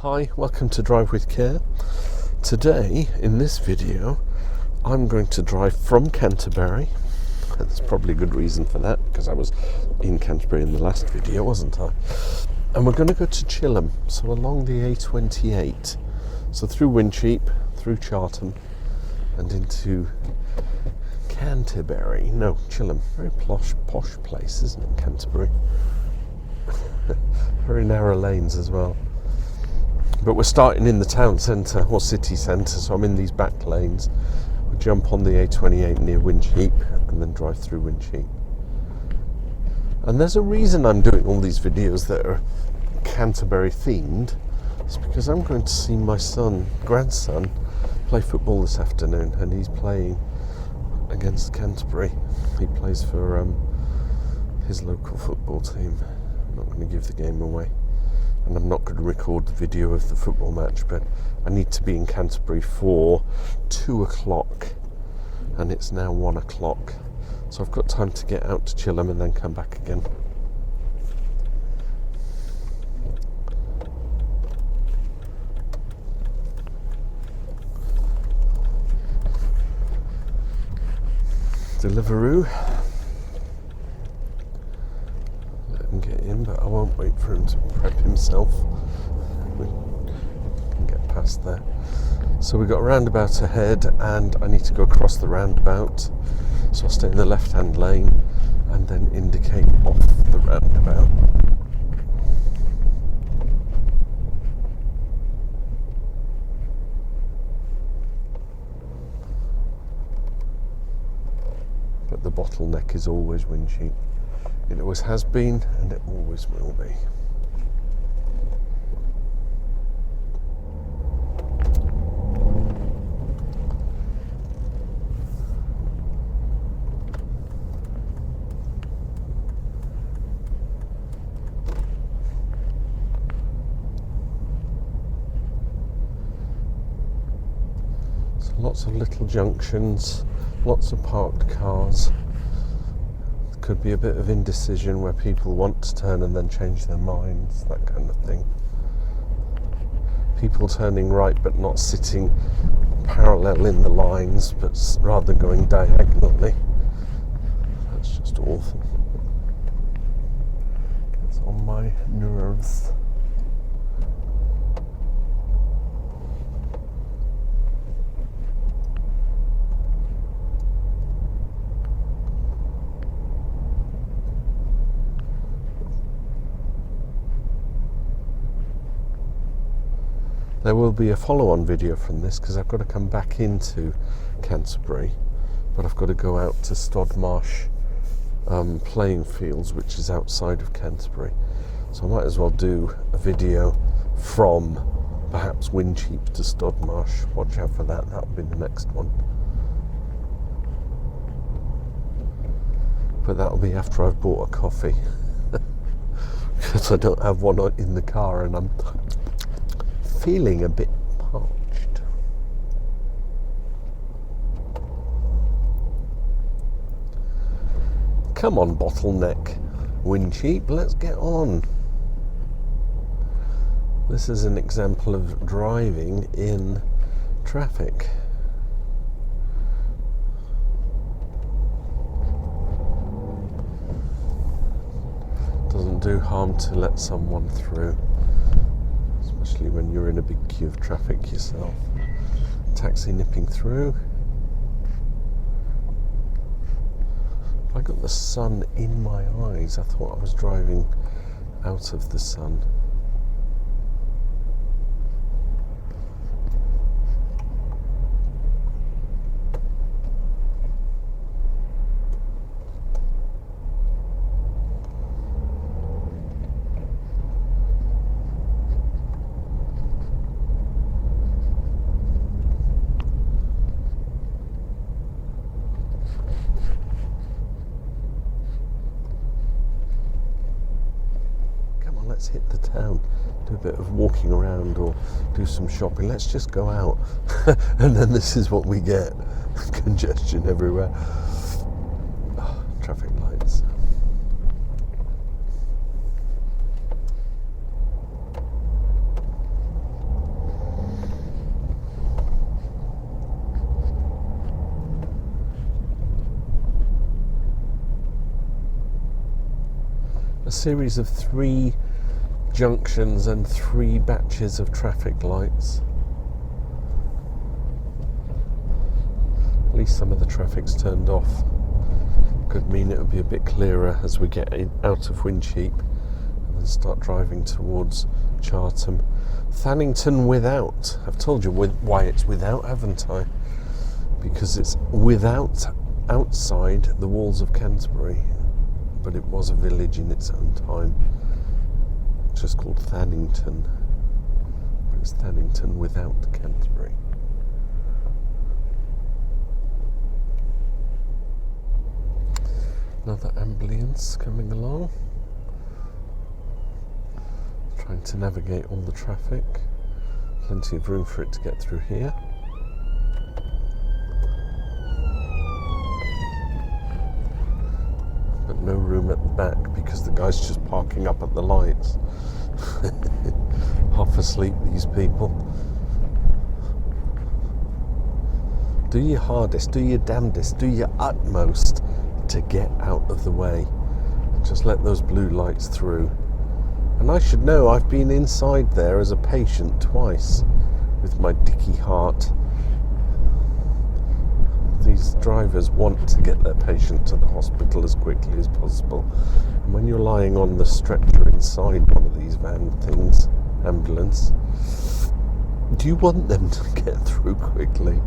Hi, welcome to Drive with Care. Today, in this video, I'm going to drive from Canterbury. There's probably a good reason for that, because I was in Canterbury in the last video, wasn't I? And we're going to go to Chilham, so along the A28. So through Wincheap, through Chilham, and into Canterbury. No, Chilham. Very posh place, isn't it, Canterbury? Very narrow lanes as well. But we're starting in the town centre, or city centre, so I'm in these back lanes. We'll jump on the A28 near Wincheap and then drive through Wincheap. And there's a reason I'm doing all these videos that are Canterbury themed. It's because I'm going to see my grandson, play football this afternoon, and he's playing against Canterbury. He plays for his local football team. I'm not going to give the game away. And I'm not going to record the video of the football match, but I need to be in Canterbury for 2 o'clock, and it's now 1 o'clock. So I've got time to get out to Chilham and then come back again. Deliveroo. Get in, but I won't wait for him to prep himself. We can get past there. So we've got a roundabout ahead, and I need to go across the roundabout. So I'll stay in the left-hand lane and then indicate off the roundabout. But the bottleneck is always Wincheap. It always has been, and it always will be. So lots of little junctions, lots of parked cars. Could be a bit of indecision where people want to turn and then change their minds, that kind of thing. People turning right but not sitting parallel in the lines, but rather going diagonally. That's just awful. Gets on my nerves. There will be a follow-on video from this because I've got to come back into Canterbury, but I've got to go out to Stodmarsh playing fields, which is outside of Canterbury. So I might as well do a video from perhaps Wincheap to Stodmarsh. Watch out for that, that'll be the next one. But that'll be after I've bought a coffee. Because I don't have one in the car and I'm feeling a bit parched. Come on, bottleneck Wincheap, let's get on. This is an example of driving in traffic. Doesn't do harm to let someone through, especially when you're in a big queue of traffic yourself. Taxi nipping through. If I got the sun in my eyes, I thought I was driving out of the sun. Let's hit the town, do a bit of walking around or do some shopping. Let's just go out. And then this is what we get. Congestion everywhere. Oh, traffic lights. series of 3 junctions and 3 batches of traffic lights. At least some of the traffic's turned off. Could mean it would be a bit clearer as we get out of Wincheap and then start driving towards Chilham. Thannington without. I've told you why it's without, haven't I? Because it's without, outside the walls of Canterbury, but it was a village in its own time, just called Thannington. But it's Thannington without Canterbury. Another ambulance coming along, trying to navigate all the traffic. Plenty of room for it to get through here. But no room at the back because the guy's just parking up at the lights. Half asleep, these people. Do your hardest, do your damnedest, do your utmost to get out of the way. Just let those blue lights through. And I should know, I've been inside there as a patient twice with my dicky heart. These drivers want to get their patient to the hospital as quickly as possible. And when you're lying on the stretcher inside one of these van things, ambulance, do you want them to get through quickly?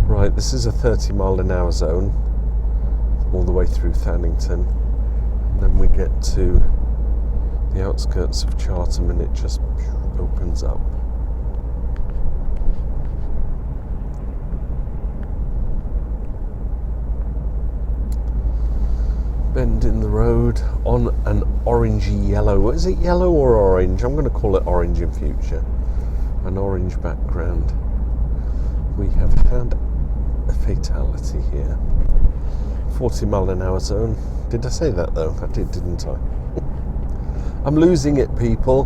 Right, this is a 30-mile-an-hour zone all the way through Thannington, and then we get to the outskirts of Chilham and it just opens up. Bend in the road on an orangey yellow. Is it yellow or orange? I'm going to call it orange in future. An orange background. We have had a fatality here. 40-mile-an-hour zone. Did I say that though? I did, didn't I? I'm losing it, people.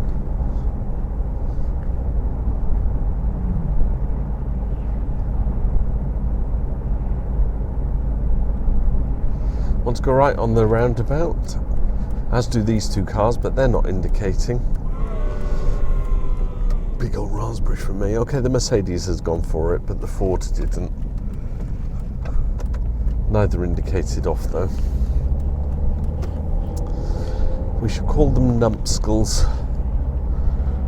Want to go right on the roundabout, as do these 2 cars, but they're not indicating. Big old raspberry for me. Okay, the Mercedes has gone for it, but the Ford didn't. Neither indicated off though. We should call them numpskulls.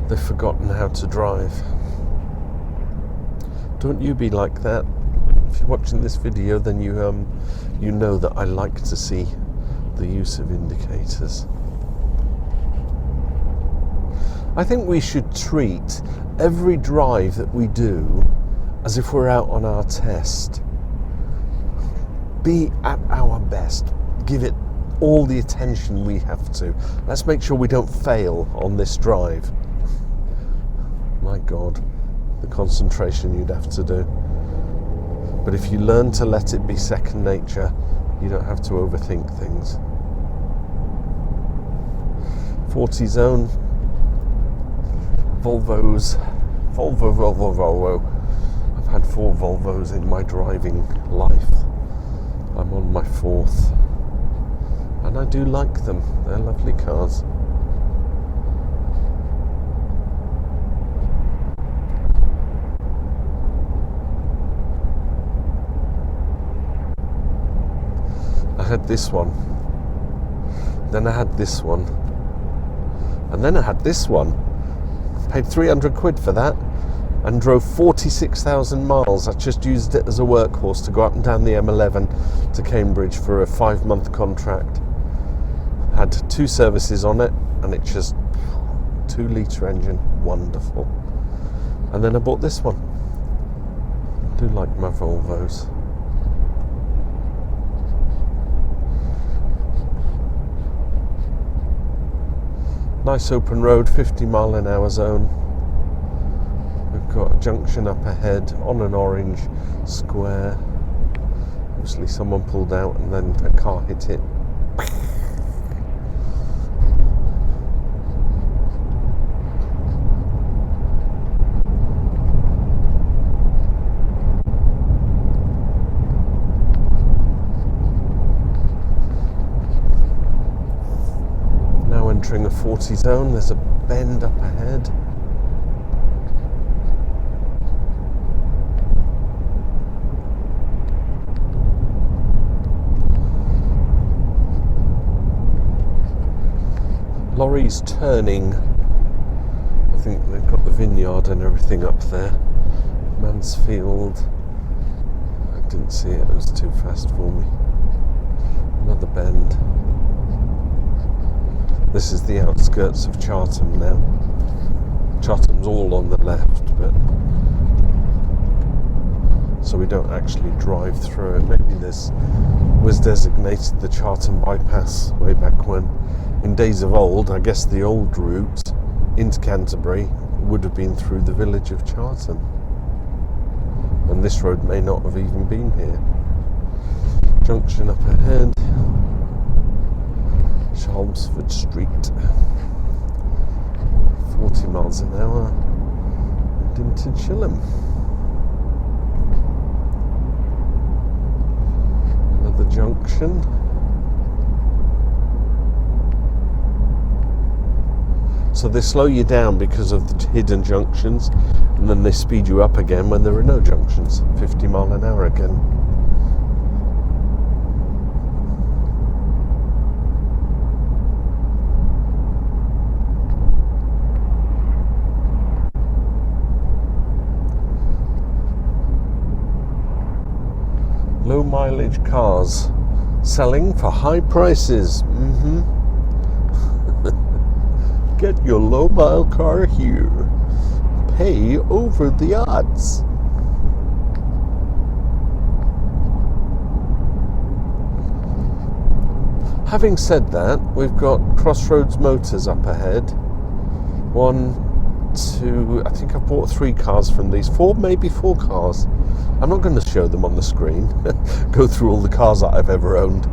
They've forgotten how to drive. Don't you be like that. If you're watching this video, then you know that I like to see the use of indicators. I think we should treat every drive that we do as if we're out on our test. Be at our best. Give it all the attention we have to. Let's make sure we don't fail on this drive. My God, the concentration you'd have to do. But if you learn to let it be second nature, you don't have to overthink things. 40 zone. Volvos. Volvo. I've had 4 Volvos in my driving life. I'm on my 4th. And I do like them. They're lovely cars. I had this one. Then I had this one. And then I had this one. Paid 300 quid for that and drove 46,000 miles. I just used it as a workhorse to go up and down the M11 to Cambridge for a 5-month contract. Had 2 services on it and it just 2-litre engine, wonderful. And then I bought this one. I do like my Volvos. Nice open road, 50-mile-an-hour zone. We've got a junction up ahead on an orange square. Obviously someone pulled out and then a car hit it. entering a 40 zone. There's a bend up ahead. Lorries turning. I think they've got the vineyard and everything up there. Mansfield. I didn't see it, it was too fast for me. Another bend. This is the outskirts of Chilham now. Chilham's all on the left, but so we don't actually drive through it. Maybe this was designated the Chilham bypass way back when. In days of old, I guess the old route into Canterbury would have been through the village of Chilham. And this road may not have even been here. Junction up ahead. Chelmsford Street. 40 miles an hour. And into Chilham. Another junction. So they slow you down because of the hidden junctions, and then they speed you up again when there are no junctions. 50 mile an hour again. Low mileage cars selling for high prices. Get your low mile car here. Pay over the odds. Having said that, we've got Crossroads Motors up ahead. 1, 2, I think I've bought 3 cars from these. 4, maybe 4 cars. I'm not going to show them on the screen. Go through all the cars that I've ever owned.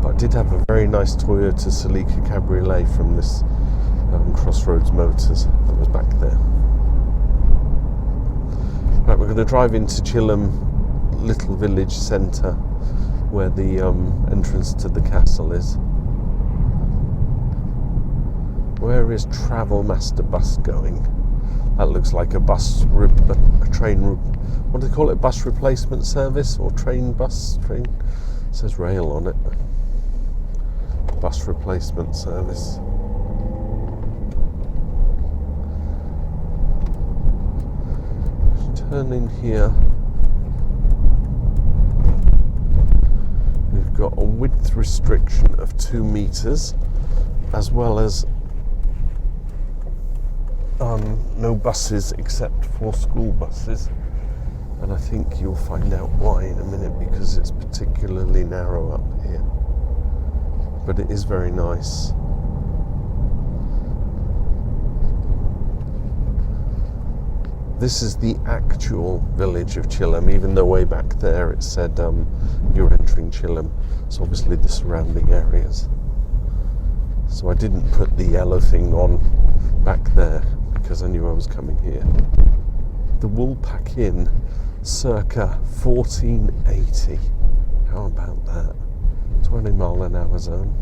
But I did have a very nice Toyota Celica Cabriolet from this Crossroads Motors that was back there. Right, we're going to drive into Chilham little village centre where the entrance to the castle is. Where is Travel Master Bus going? That looks like a train, what do they call it? Bus replacement service or train? It says rail on it. Bus replacement service. Turn in here. We've got a width restriction of 2 meters, as well as no buses except for school buses. And I think you'll find out why in a minute, because it's particularly narrow up here. But it is very nice. This is the actual village of Chilham, even though way back there it said you're entering Chilham. So obviously the surrounding areas. So I didn't put the yellow thing on back there because I knew I was coming here. The Woolpack Inn, circa 1480. How about that? 20 mile an hour zone.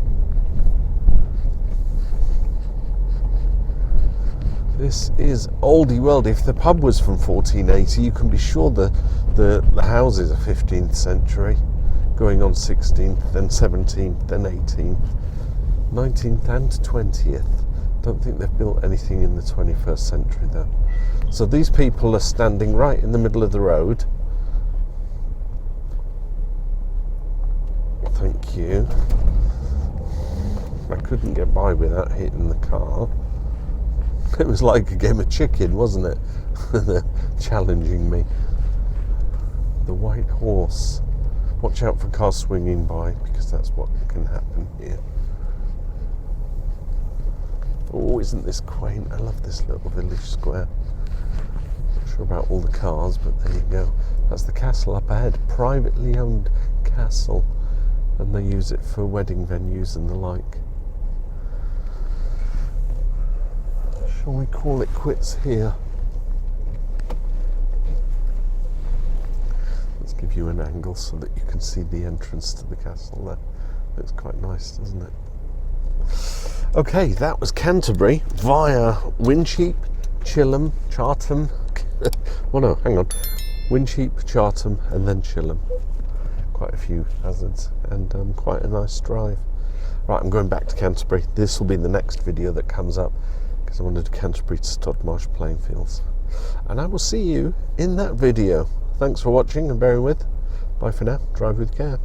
This is oldie world. If the pub was from 1480, you can be sure the houses are 15th century, going on 16th, then 17th, then 18th, 19th and 20th. Don't think they've built anything in the 21st century though. So these people are standing right in the middle of the road. Thank you. I couldn't get by without hitting the car. It was like a game of chicken, wasn't it? They're challenging me. The White Horse. Watch out for cars swinging by, because that's what can happen here. Oh, isn't this quaint? I love this little village square. Not sure about all the cars, but there you go. That's the castle up ahead. Privately owned castle. And they use it for wedding venues and the like. Shall we call it quits here? Let's give you an angle so that you can see the entrance to the castle there. Looks quite nice, doesn't it? Okay, that was Canterbury via Wincheap, Chilham, Chartham. Oh no, hang on. Wincheap, Chartham, and then Chilham. Quite a few hazards, and quite a nice drive. Right, I'm going back to Canterbury. This will be the next video that comes up, because I wanted to Canterbury to Studmarsh playing fields. And I will see you in that video. Thanks for watching and bearing with. Bye for now. Drive with care.